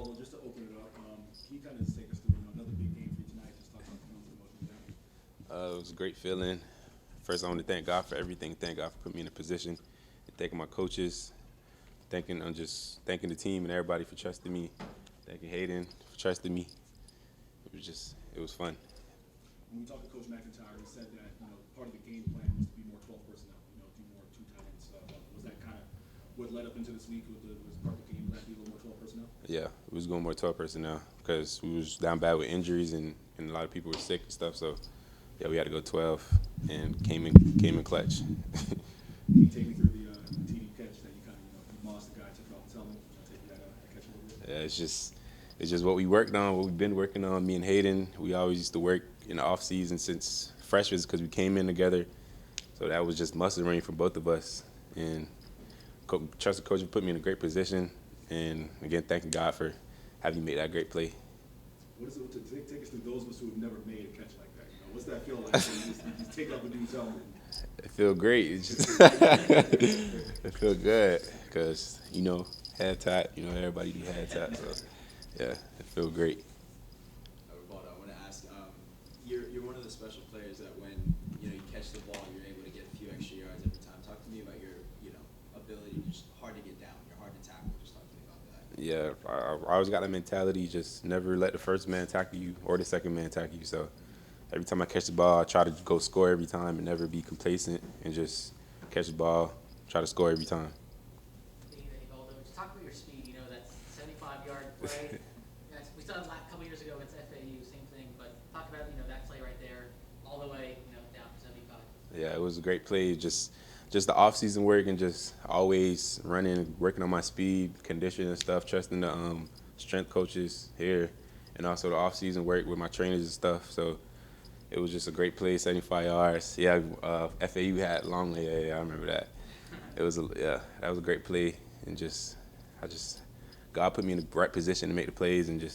Rivaldo, just to open it up, can you kind of just take us through another big game for you tonight? Just talk about the feelings and emotions there. It was a great feeling. First, I want to thank God for everything. Thank God for putting me in a position. And thanking my coaches. Thanking the team and everybody for trusting me. Thanking Hayden for trusting me. It was fun. When we talked to Coach McIntyre, he said that part of the game plan was to be more 12 personnel. Do more two tight end stuff. Was that kind of what led up into this week? Was part of the game plan to be a little more 12 personnel? Yeah, we was going more 12 personnel because we was down bad with injuries and a lot of people were sick and stuff. So yeah, we had to go 12 and came in clutch. Can you take me through the TD catch that you kind of you mossed the guy, took it off the helmet, take that catch a little bit? Yeah, it's just what we worked on, what we've been working on. Me and Hayden, we always used to work in the off season since freshmen because we came in together. So that was just muscle memory for both of us. And trusted coach put me in a great position. And again, thanking God for having made that great play. What is it to take us through those of us who have never made a catch like that? What's that feel like? You just take off the dude's helmet. It feel great. It's just it feel good because head tap. Everybody do head tap. So yeah, it feel great. Rivaldo, I want to ask. You're one of the special players that when you catch the ball, you're able to get a few extra yards every time. Talk to me about your ability. Just hard to get down. You're hard to tackle. Just talk to me about that. Yeah, I always got that mentality. Just never let the first man tackle you or the second man tackle you. So every time I catch the ball, I try to go score every time and never be complacent and just catch the ball, try to score every time. Hey, Rivaldo, just talk about your speed. That 75-yard play. We saw it a couple years ago against FIU, same thing. But talk about that play right there, all the way down to 75. Yeah, it was a great play. Just the off-season work and just always running, working on my speed, condition and stuff, trusting the strength coaches here, and also the off-season work with my trainers and stuff. So it was just a great play, 75 yards. Yeah, FAU had long leg. Yeah, I remember that. That was a great play, and God put me in the right position to make the plays, and it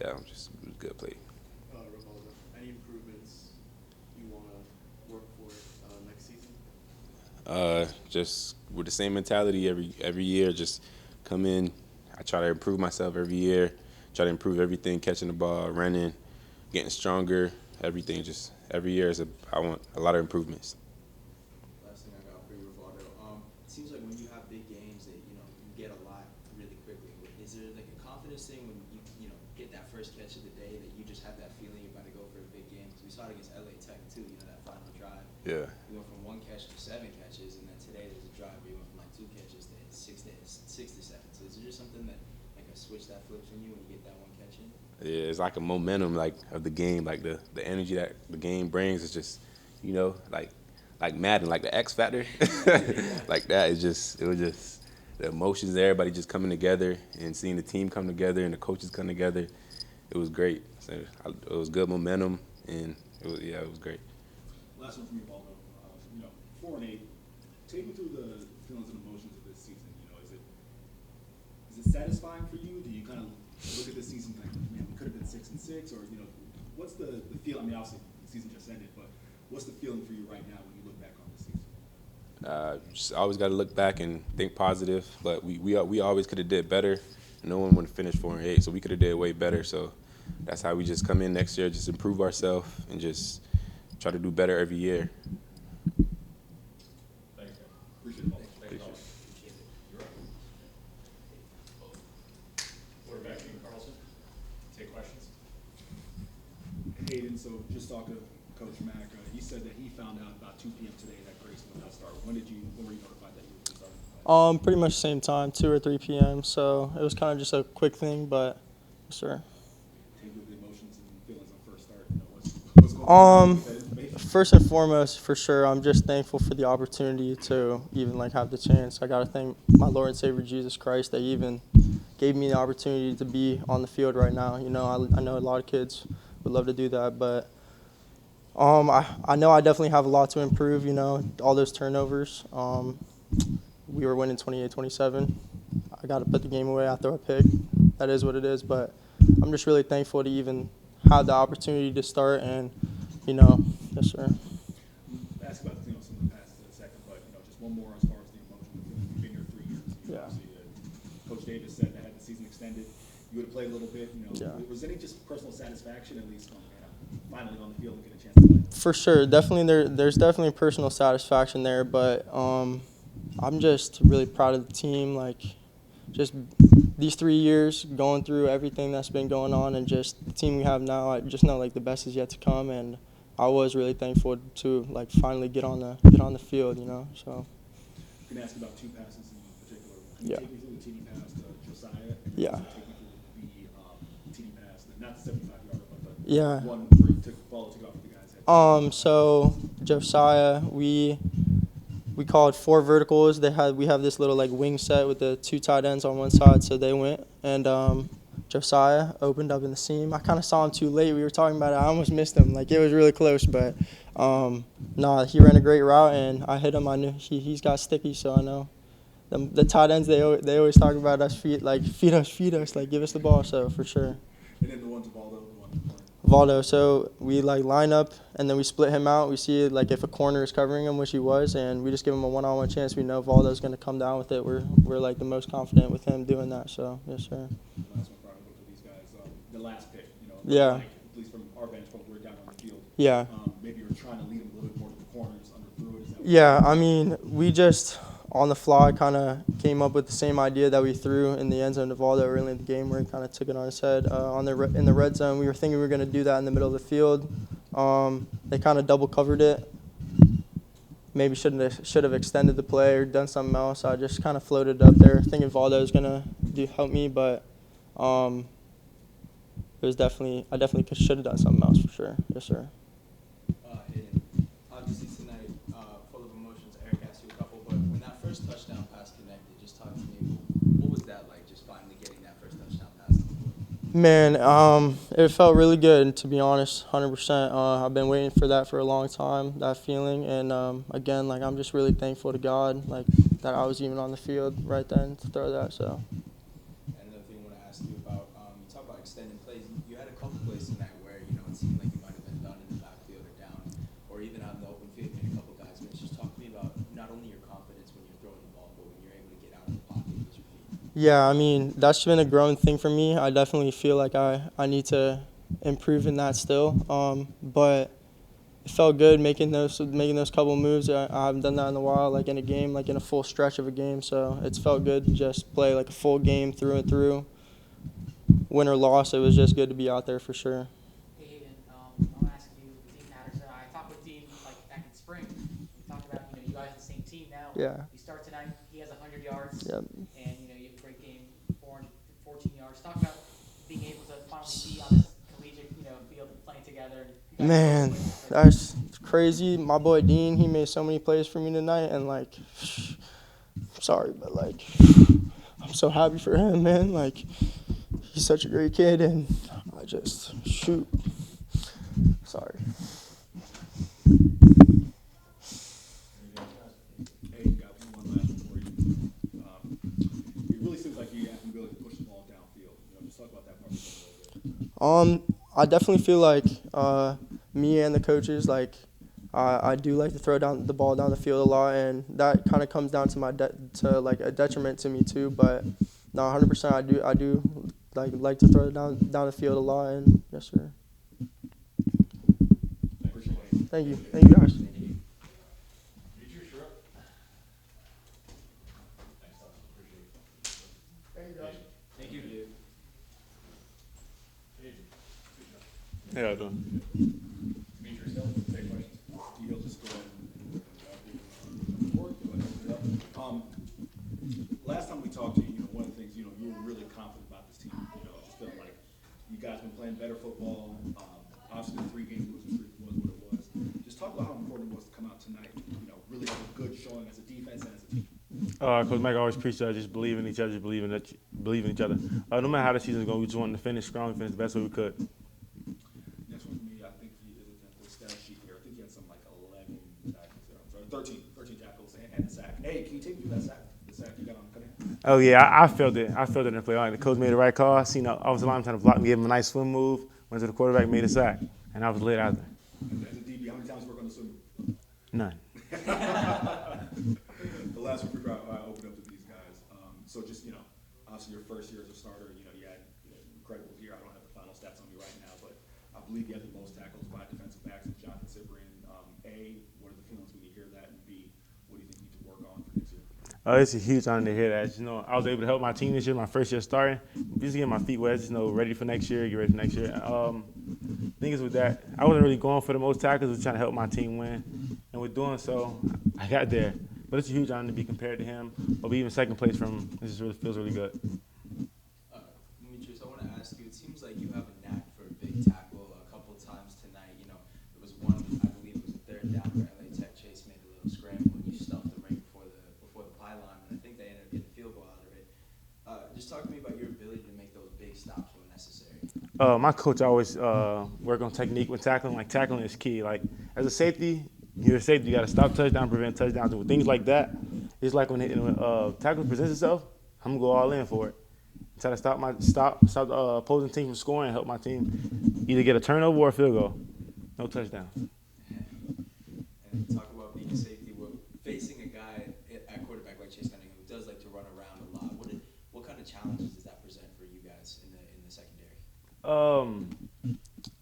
was a good play. Rivaldo, any improvements you want to work for next season? Just with the same mentality every year, just come in. I try to improve myself every year. Try to improve everything, catching the ball, running, getting stronger. Everything, just every year I want a lot of improvements. Last thing I got for you, Rivaldo. It seems like when you have big games that you get a lot really quickly. Is there like a confidence thing when you get that first catch of the day that you just have that feeling you're about to go for a big game? Because we saw it against LA Tech too. That final drive. Yeah. You went from one catch to 7 catches, and then today there's a drive where you went from like 2 catches to 60 seconds. So is there just something that like a switch that flips in you when you get that one catch in? Yeah, it's like a momentum of the game, like the energy that the game brings is just, like Madden, like the X Factor, like that. It was just the emotions, everybody just coming together and seeing the team come together and the coaches come together. It was great. So it was good momentum, and it was great. Last one from you, Baldo. 4-8. Take me through the feelings and emotions of this season. Is it satisfying for you? Do you kind of look at this season like, man, we could have been 6-6, or what's the feel? I mean, obviously the season just ended, but what's the feeling for you right now when you look back on this season? Just always got to look back and think positive. But we always could have did better. No one would have finished 4-8, so we could have did way better. So that's how we just come in next year, just improve ourselves and just try to do better every year. Thanks, man. Appreciate it, Baldo. Quarterback team, Carlson. Take questions. Hayden, so just talked to Coach Mack. He said that he found out about 2 p.m. today that Grayson would not start. When were you notified that you would be starting? Pretty much same time, 2 or 3 p.m. So it was kind of just a quick thing, but sure. Take with the emotions and feelings on first start. What's going on? First and foremost, for sure, I'm just thankful for the opportunity to even have the chance. I got to thank my Lord and Savior Jesus Christ that He even gave me the opportunity to be on the field right now. I know a lot of kids would love to do that, but I know I definitely have a lot to improve. All those turnovers. We were winning 28-27. I got to put the game away after a pick. That is what it is, but I'm just really thankful to even have the opportunity to start and, yes, sir. Ask about some of the past in a second, but just one more as far as the emotion. You've been here 3 years. Yeah. Obviously, Coach Davis said that had the season extended, you would have played a little bit. Yeah. Was there any just personal satisfaction, at least, finally on the field and getting a chance to play? For sure, definitely there's definitely personal satisfaction there, but I'm just really proud of the team. Like, just these 3 years going through everything that's been going on, and just the team we have now. I just know like the best is yet to come, and I was really thankful to like finally get on the field. So. I'm going to ask you about two passes in particular. Can you Yeah. take me through the TD pass to Josiah? And Yeah. also take me through the TD pass, not the 75-yarder, but the Yeah. one where you took the ball to go off the guy's head. So Josiah, we called 4 verticals. We have this little like wing set with the 2 tight ends on one side, so they went, and Josiah opened up in the seam. I kind of saw him too late. We were talking about it. I almost missed him. Like, it was really close, but he ran a great route, and I hit him. I knew he's got sticky, so I know. The tight ends, they always talk about us, feed us, like, give us the ball, so for sure. And then the one to Valdo, the one to play. Valdo, so we like line up and then we split him out. We see like if a corner is covering him, which he was, and we just give him a one-on-one chance. We know Valdo's going to come down with it. We're like the most confident with him doing that. So yes, sir. Last one before I go to these guys. The last pick, Yeah. like, at least from our vantage point, we're down on the field. Yeah. Maybe you're trying to lead them a little bit more to the corners, underthrew it. Is that Yeah, I mean, we just on the fly kind of came up with the same idea that we threw in the end zone to Valdo early in the game, where he kind of took it on his head. In the red zone, we were thinking we were going to do that in the middle of the field. They kind of double covered it. Maybe should have extended the play or done something else. I just kind of floated up there, thinking Valdo was going to help me, but it was I definitely should have done something else for sure. Yes, sir. Hayden, obviously tonight, full of emotions. Eric asked you a couple, but when that first touchdown pass connected, just talk to me. What was that like, just finally getting that first touchdown pass? Man, it felt really good, to be honest, 100%. I've been waiting for that for a long time, that feeling. And, again, like, I'm just really thankful to God, like, that I was even on the field right then to throw that, so. Another thing I want to ask you about, you talk about extending plays. You had a couple plays tonight where, it seemed like you might have been done in the backfield or down, or even out in the open field, made a couple guys miss. Just talk to me about not only your confidence when you're throwing the ball, but when you're able to get out of the pocket with your feet. Yeah, I mean, that's been a growing thing for me. I definitely feel like I need to improve in that still. But it felt good making those couple moves. I haven't done that in a while, like in a game, like in a full stretch of a game. So it's felt good to just play like a full game through and through. Win or loss, it was just good to be out there for sure. Hey, Hayden, I'll ask you, the team matters. I talked with Dean like back in spring. We talked about, you guys are the same team now. Yeah. You start tonight, he has 100 yards. Yep. And, you have a great game, 414 yards. Talk about being able to finally be on this collegiate, field and playing together. And Man, that's crazy. My boy Dean, he made so many plays for me tonight, and like, I'm sorry, but like, I'm so happy for him, man. Like, he's such a great kid, and I just shoot. Sorry. Hey, got one last one for you. It really seems like you have the ability to push the ball downfield. Just talk about that part a little bit. I definitely feel like me and the coaches, like, I do like to throw down the ball down the field a lot, and that kind of comes down to like a detriment to me too. But no, 100%, I do like to throw it down the field a lot, and yes, sir. Thank you, guys. Thank you. How y'all doing? Meet yourself, take questions. You'll just go ahead and report. Last time we talked to you, one of the things, you were really confident about this team. Just feeling like you guys been playing better football. Obviously, the 3-game losing streak was what it was. Just talk about how important it was to come out tonight. Really have a good showing as a defense and as a team. Coach Mike always preached that just believe in each other, just believe in each other. No matter how the season's going, we just wanted to finish strong, finish the best way we could. Next one for me, I think he is at the stat sheet here. I think he had something like 11 tackles there. I'm sorry, 13 tackles and a sack. Hey, can you take me through that sack? The sack you got on the cutting? Oh yeah, I felt it. I felt it in the play. All right, the coach made the right call. I seen the offensive line trying to block me, gave him a nice swim move, went to the quarterback, made a sack, and I was lit out there. As a DB, how many times you work on the swim? None. The last one before I open up to these guys. So just, obviously your first year as a starter, you had incredible year. I don't have the final stats on me right now, but I believe you had the most tackles by defensive backs with Jonathan Cyprian. A, what are the feelings when you hear that? And B, what do you think you need to work on for next year? It's a huge honor to hear that. I was able to help my team this year, my first year starting. Just getting my feet wet, ready for next year, get ready for next year. Thing is with that, I wasn't really going for the most tackles, I was trying to help my team win. And with doing so, I got there. But it's a huge honor to be compared to him, or be even second place from him. This really feels really good. Demetrius, I want to ask you, it seems like you have a knack for a big tackle. A couple of times tonight, there was one, I believe it was a third down where LA Tech Chase made a little scramble and you stuffed him right before the pylon, and I think they ended up getting a field goal out of it. Just talk to me about your ability to make those big stops when necessary. My coach always work on technique when tackling. Like, tackling is key. Like, as a safety, you're a safety. You got to stop touchdown, prevent touchdowns. And with things like that, it's like when tackle presents itself, I'm going to go all in for it. Try to stop the opposing team from scoring and help my team either get a turnover or a field goal. No touchdown. And talk about being a safety. We're facing a guy at quarterback like Chase Cunningham who does like to run around a lot. What kind of challenges does that present for you guys in the secondary?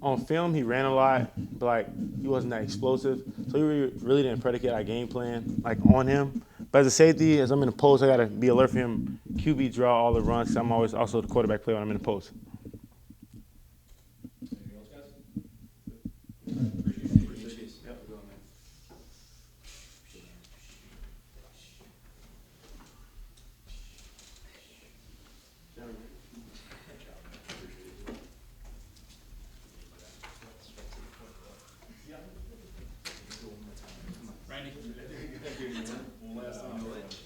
On film, he ran a lot, but he wasn't that explosive. So we really didn't predicate our game plan on him. But as a safety, as I'm in the post, I gotta be alert for him. QB draw all the runs. 'Cause I'm always also the quarterback player when I'm in the post. Anything else, guys? Appreciate it. Appreciate it. Yep. Good going, man. Randy? One last time.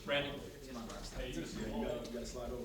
Randy? Hey, you gotta slide over.